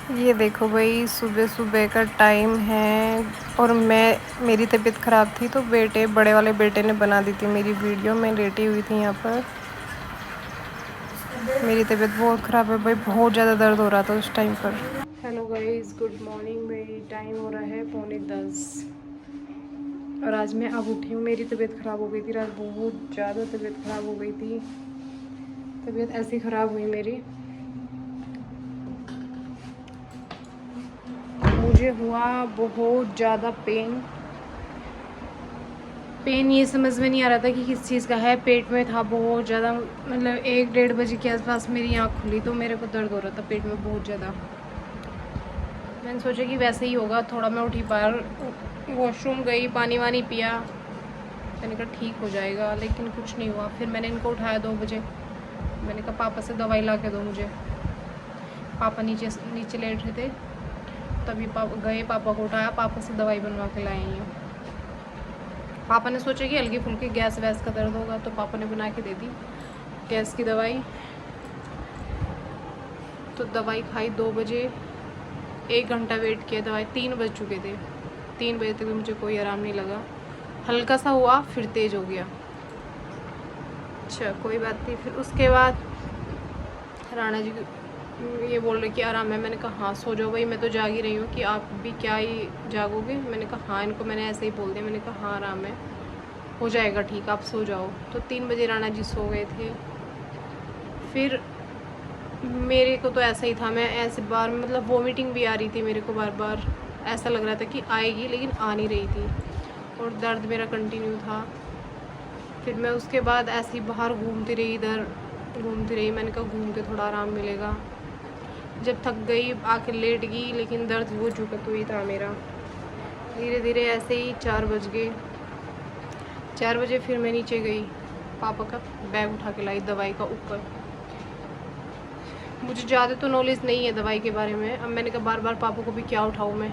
ये देखो भाई, सुबह सुबह का टाइम है और मेरी तबीयत ख़राब थी तो बड़े वाले बेटे ने बना दी थी मेरी वीडियो। मैं लेटी हुई थी यहाँ पर। मेरी तबीयत बहुत ख़राब है भाई, बहुत ज़्यादा दर्द हो रहा था उस टाइम पर। Hello guys, good morning. मेरी टाइम हो रहा है 9:45 और आज मैं अब उठी हूँ। मेरी तबीयत ख़राब हो गई थी रात, बहुत ज़्यादा तबीयत ख़राब हो गई थी। तबीयत ऐसी ख़राब हुई मेरी, मुझे हुआ बहुत ज़्यादा पेन ये समझ में नहीं आ रहा था कि किस चीज़ का है। पेट में था बहुत ज़्यादा, मतलब 1-1:30 के आसपास मेरी आँख खुली तो मेरे को दर्द हो रहा था पेट में बहुत ज़्यादा। मैंने सोचा कि वैसे ही होगा। थोड़ा मैं उठी, बाहर वॉशरूम गई, पानी वानी पिया, मैंने कहा ठीक हो जाएगा, लेकिन कुछ नहीं हुआ। फिर मैंने इनको उठाया 2 बजे। मैंने कहा पापा से दवाई ला के दो मुझे। पापा नीचे नीचे लेट रहे थे, तभी पापा को उठाया, पापा से दवाई बनवा के लाए हैं। पापा ने सोचा कि हल्की फुल्की गैस वैस का दर्द होगा तो पापा ने बना के दे दी गैस की दवाई। तो दवाई खाई 2 बजे, 1 घंटा वेट किया, दवाई 3 बज चुके थे। 3 बजे तक भी मुझे कोई आराम नहीं लगा। हल्का सा हुआ फिर तेज हो गया। अच्छा कोई बात नहीं। फिर उसके बाद राणा जी ये बोल रहे कि आराम है। मैंने कहा हाँ सो जाओ भाई, मैं तो जाग ही रही हूँ कि आप भी क्या ही जागोगे। मैंने कहा हाँ, इनको मैंने ऐसे ही बोल दिया। मैंने कहा हाँ आराम है, हो जाएगा ठीक, आप सो जाओ। तो 3 बजे राणा जी सो गए थे। फिर मेरे को तो ऐसा ही था, मैं ऐसे बार मतलब वॉमिटिंग भी आ रही थी मेरे को, बार बार ऐसा लग रहा था कि आएगी लेकिन आ नहीं रही थी, और दर्द मेरा कंटिन्यू था। फिर मैं उसके बाद ऐसे ही बाहर घूमती रही, इधर घूमती रही। मैंने कहा घूम के थोड़ा आराम मिलेगा। जब थक गई आके लेट गई, लेकिन दर्द वो झुकत हुई था मेरा। धीरे धीरे ऐसे ही 4 बज गए। 4 बजे फिर मैं नीचे गई, पापा का बैग उठा के लाई दवाई का ऊपर। मुझे ज़्यादा तो नॉलेज नहीं है दवाई के बारे में। अब मैंने कहा बार बार पापा को भी क्या उठाऊँ मैं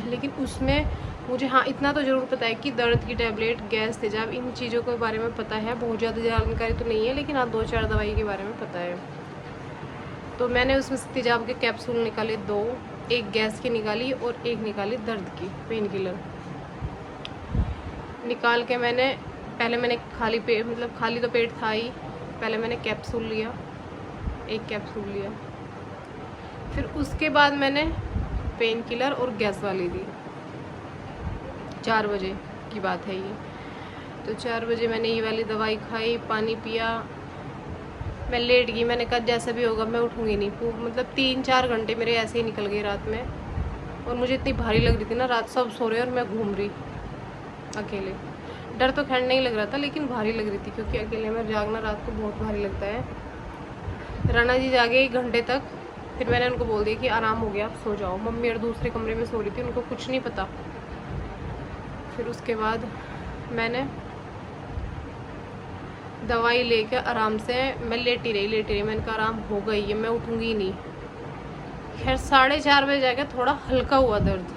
लेकिन उसमें मुझे हाँ इतना तो ज़रूर पता है कि दर्द की टैबलेट, गैस, तेजाब, इन चीज़ों के बारे में पता है। बहुत ज़्यादा जानकारी तो नहीं है, लेकिन हाँ 2-4 दवाई के बारे में पता है। तो मैंने उसमें से तेजाब के कैप्सूल निकाले 2, एक गैस की निकाली और एक निकाली दर्द की पेन किलर निकाल के। मैंने खाली पेट, मतलब खाली तो पेट था ही, पहले मैंने कैप्सूल लिया, एक कैप्सूल लिया। फिर उसके बाद मैंने पेन किलर और गैस वाली दी। 4 बजे की बात है ये। तो 4 बजे मैंने ये वाली दवाई खाई, पानी पिया, मैं लेट गई। मैंने कहा जैसा भी होगा मैं उठूँगी नहीं। मतलब 3-4 घंटे मेरे ऐसे ही निकल गए रात में। और मुझे इतनी भारी लग रही थी ना, रात सब सो रहे और मैं घूम रही अकेले। डर तो खैर नहीं लग रहा था, लेकिन भारी लग रही थी, क्योंकि अकेले में जागना रात को बहुत भारी लगता है। राणा जी जागे 1 घंटे तक। फिर मैंने उनको बोल दिया कि आराम हो गया, आप सो जाओ। मम्मी और दूसरे कमरे में सो रही थी, उनको कुछ नहीं पता। फिर उसके बाद मैंने दवाई लेकर आराम से मैं लेटी रही। मैंने कहा आराम हो गई है, मैं उठूँगी ही नहीं। खैर 4:30 बजे जाकर थोड़ा हल्का हुआ दर्द,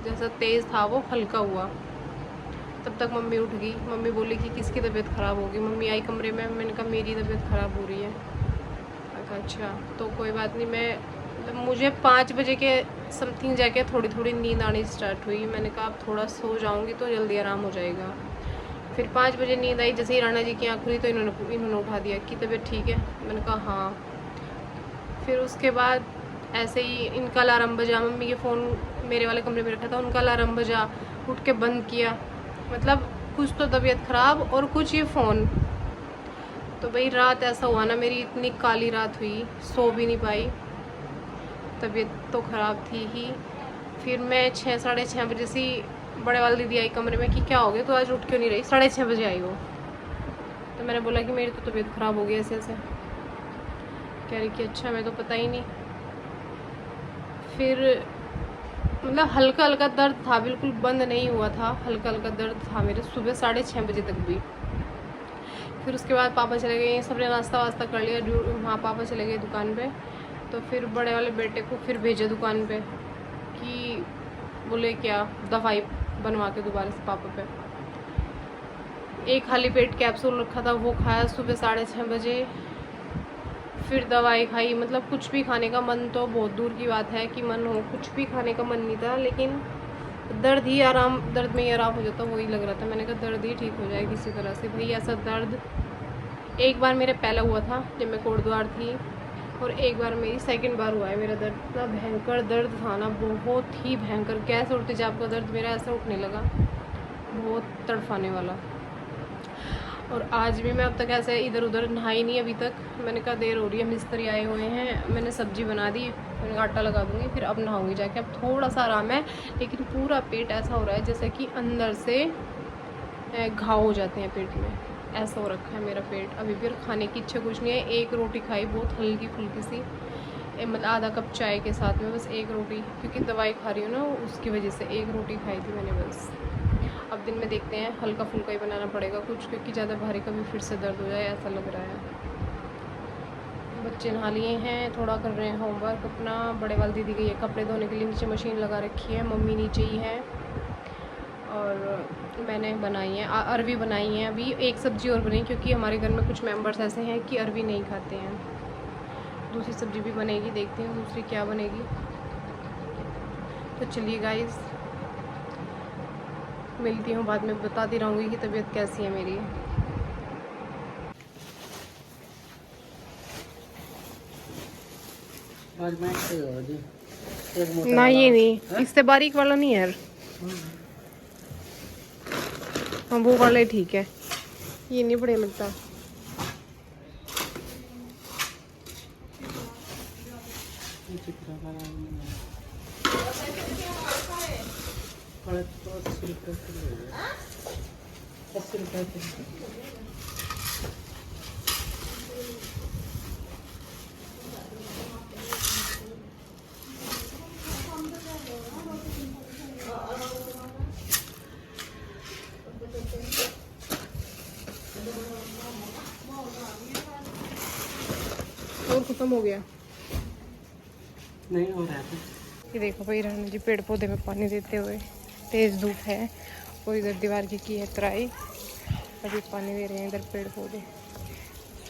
जैसा तेज़ था वो हल्का हुआ। तब तक मम्मी उठ गई। मम्मी बोली कि किसकी तबीयत ख़राब होगी। मम्मी आई कमरे में, मैंने कहा मेरी तबीयत ख़राब हो रही है। कहा अच्छा तो कोई बात नहीं। मुझे 5 बजे के समथिंग जाके थोड़ी थोड़ी नींद आनी स्टार्ट हुई। मैंने कहा अब थोड़ा सो जाऊँगी तो जल्दी आराम हो जाएगा। फिर 5 बजे नींद आई। जैसे ही राणा जी की आँख खुली तो इन्होंने उठा दिया कि तबीयत ठीक है। मैंने कहा हाँ। फिर उसके बाद ऐसे ही इनका अलार्म बजा, मम्मी के फ़ोन मेरे वाले कमरे में रखा था, उनका अलार्म बजा, उठ के बंद किया। मतलब कुछ तो तबीयत ख़राब और कुछ ये फ़ोन। तो भाई रात ऐसा हुआ ना, मेरी इतनी काली रात हुई, सो भी नहीं पाई, तबीयत तो ख़राब थी ही। फिर मैं 6-6:30 बजे से बड़े वाली दीदी आई कमरे में कि क्या हो गया तो आज उठ क्यों नहीं रही। 6:30 बजे आई वो। तो मैंने बोला कि मेरी तो तबीयत ख़राब हो गई ऐसे ऐसे। कह रही कि अच्छा, मैं तो पता ही नहीं। फिर मतलब हल्का हल्का दर्द था, बिल्कुल बंद नहीं हुआ था, हल्का हल्का दर्द था मेरे सुबह 6:30 बजे तक भी। फिर उसके बाद पापा चले गए, सबने नाश्ता वास्ता कर लिया। हाँ पापा चले गए दुकान पे। तो फिर बड़े वाले बेटे को फिर भेजा दुकान पे कि बोले क्या दवाई बनवा के दोबारा से पापा पे। एक खाली पेट कैप्सूल रखा था वो खाया सुबह 6:30 बजे। फिर दवाई खाई, मतलब कुछ भी खाने का मन तो बहुत दूर की बात है कि मन हो, कुछ भी खाने का मन नहीं था। लेकिन दर्द में ही आराम हो जाता, वही लग रहा था। मैंने कहा दर्द ही ठीक हो जाए किसी तरह से। भाई ऐसा दर्द एक बार मेरे पहला हुआ था जब मैं कोटद्वार थी, और एक बार मेरी सेकंड बार हुआ है मेरा दर्द। इतना भयंकर दर्द था ना, बहुत ही भयंकर। कैसे उठते जाप का दर्द मेरा ऐसा उठने लगा, बहुत तड़फाने वाला। और आज भी मैं अब तक ऐसे इधर उधर नहाई नहीं अभी तक। मैंने कहा देर हो रही है, मिस्त्री आए हुए हैं, मैंने सब्जी बना दी, मैंने आटा लगा दूँगी, फिर अब नहाऊँगी जाके। अब थोड़ा सा आराम है, लेकिन पूरा पेट ऐसा हो रहा है जैसे कि अंदर से घाव हो जाते हैं पेट में, ऐसा हो रखा है मेरा पेट अभी भी। और खाने की इच्छा कुछ नहीं है। एक रोटी खाई, बहुत हल्की फुल्की सी, मतलब आधा कप चाय के साथ में, बस एक रोटी, क्योंकि दवाई खा रही हूँ ना उसकी वजह से एक रोटी खाई थी मैंने बस। अब दिन में देखते हैं, हल्का फुल्का ही बनाना पड़ेगा कुछ, क्योंकि ज़्यादा भारी कभी फिर से दर्द हो जाए ऐसा लग रहा है। बच्चे नहा लिए हैं, थोड़ा कर रहे हैं होमवर्क अपना। बड़े वाली दीदी गई है कपड़े धोने के लिए, नीचे मशीन लगा रखी है, मम्मी नीचे ही है। और मैंने बनाई है अरवी बनाई है अभी, एक सब्ज़ी और बनी, क्योंकि हमारे घर में कुछ मेंबर्स ऐसे हैं कि अरवी नहीं खाते हैं। दूसरी सब्ज़ी भी बनेगी, देखते हैं दूसरी क्या बनेगी। तो चलिए गाइस, मिलती हूँ बाद में, बताती रहूँगी कि तबीयत कैसी है मेरी। ना ये नहीं, इससे बारीक वाला नहीं है यार, हाँ वो वाला ही ठीक है, ये नहीं बढ़िया लगता। और खत्म हो गया नहीं हो रहा था। ये देखो भाई रानी जी पेड़ पौधे में पानी देते हुए, तेज धूप है और इधर दीवार की है तराई, अभी पानी दे रहे हैं। इधर पेड़ पौधे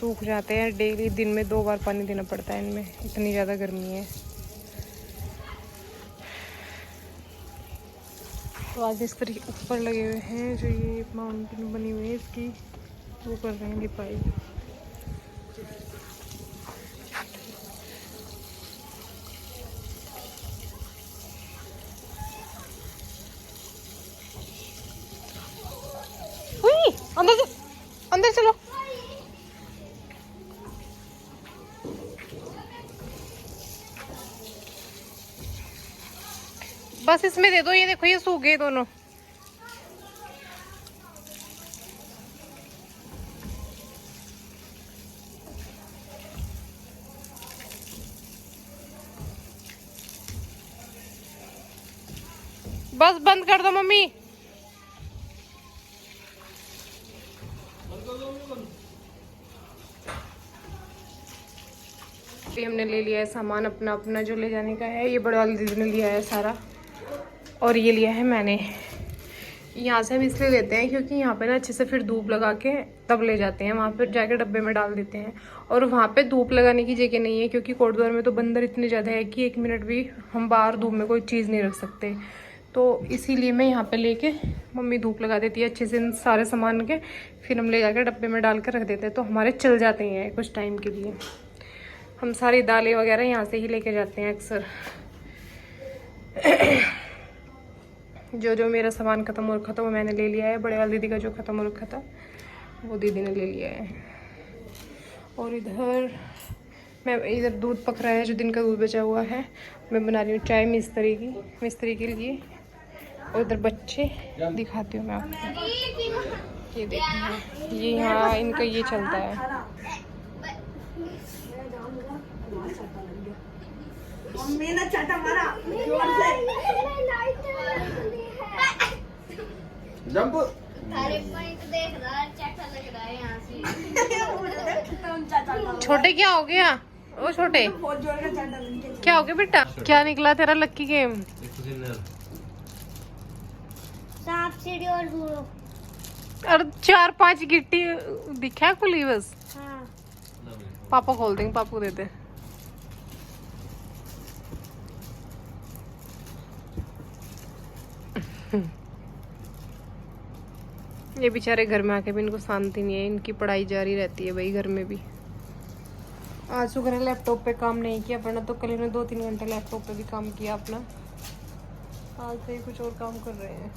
सूख जाते हैं, डेली दिन में 2 बार पानी देना पड़ता है इनमें, इतनी ज़्यादा गर्मी है। तो आज इस तरीके ऊपर लगे हुए हैं, जो ये माउंटेन बनी हुई है इसकी, वो कर रहे हैं लिपाई। अंदर चलो। बस इसमें दे दो, ये देखो ये सूख गए दोनों। बस बंद कर दो मम्मी। हमने ले लिया है सामान अपना अपना जो ले जाने का है। ये बड़े वाली दीदी ने लिया है सारा, और ये लिया है मैंने। यहाँ से हम इसलिए लेते हैं क्योंकि यहाँ पे ना अच्छे से फिर धूप लगा के तब ले जाते हैं, वहाँ पे जाके डब्बे में डाल देते हैं। और वहाँ पे धूप लगाने की जगह नहीं है, क्योंकि कोटद्वार में तो बंदर इतने ज़्यादा है कि 1 मिनट भी हम बाहर धूप में कोई चीज़ नहीं रख सकते। तो इसीलिए मैं यहाँ पे लेके, मम्मी धूप लगा देती है अच्छे से इन सारे सामान के, फिर हम ले जाकर डब्बे में डाल कर रख देते हैं, तो हमारे चल जाते हैं कुछ टाइम के लिए। हम सारी दालें वगैरह यहाँ से ही लेके जाते हैं अक्सर। जो जो मेरा सामान ख़त्म हो रखा था वो मैंने ले लिया है। बड़े वाली दीदी का जो ख़त्म हो रखा था वो दीदी ने ले लिया है। और इधर दूध पक रहा है, जो दिन का दूध बचा हुआ है। मैं बना रही हूँ चाय मिस्त्री के लिए। और इधर बच्चे दिखाती हूँ मैं आपको, ये देखिए, ये यहाँ इनका ये चलता है। मम्मी ने चाटा मारा जोर से। जंप अरे पॉइंट देख रहा है, चाटा लग रहा है यहाँ से। छोटे क्या हो गया? ओ छोटे बहुत जोर का चाटा लग गया। क्या हो गया बेटा? क्या निकला तेरा लक्की गेम? सांप सीढ़ी और घूरो। और 4-5 गिट्टी दिखा खुली बस। हाँ पापा खोल देंगे, पापा को दे दे। ये बेचारे घर में आके भी इनको शांति नहीं है, इनकी पढ़ाई जारी रहती है भाई घर में भी। आज शुक्र है लैपटॉप पे काम नहीं किया, वरना तो कल इन्होंने 2-3 घंटे लैपटॉप पे भी काम किया अपना। आज से ही कुछ और काम कर रहे हैं।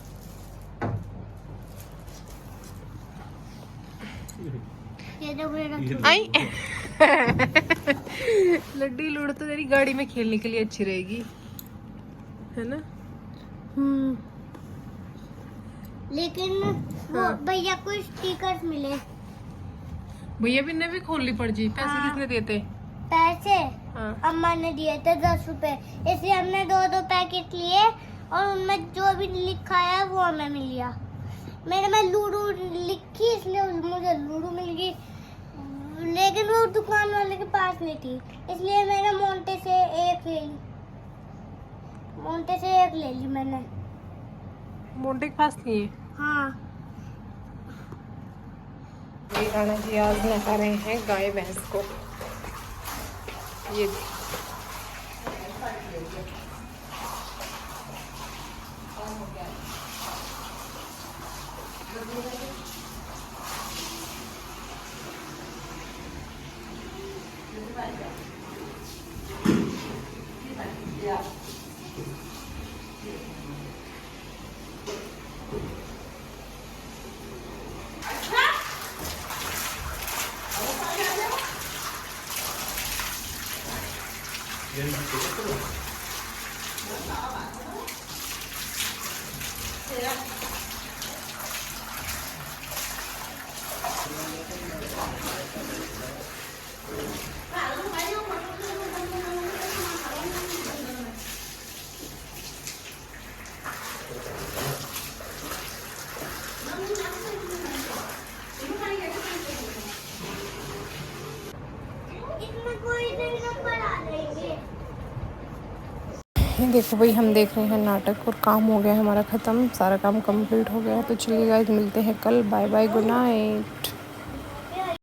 ये देखो आई लड्डू लूड़ तो तेरी गाड़ी में खेलने के लिए अच्छी रहेगी, है ना? लेकिन वो भैया को स्टिकर्स मिले। भैया भी ने भी खोल ली पर्ची। पैसे हाँ। किसने देते? पैसे हाँ। अम्मा ने दिए थे 10 रुपए, इसलिए हमने 2-2 पैकेट लिए और उनमें जो भी लिखा है वो हमें मिल गया। मेरे में लूडो लिखी इसलिए मुझे लूडो मिल गई, लेकिन वो दुकान वाले के पास नहीं थी, इसलिए मैंने मोंटे से एक ले ली मैंने। मोंटे के पास नहीं है। हाँ। ये राणा जी आज नहा रहे हैं गाय भैंस को। ये इसमें कोई नंबर आ जाएंगे। देखो भाई, हम देख रहे हैं नाटक और काम हो गया है हमारा ख़त्म, सारा काम कंप्लीट हो गया है। तो चलिए गाइस, मिलते हैं कल। Bye bye, good night.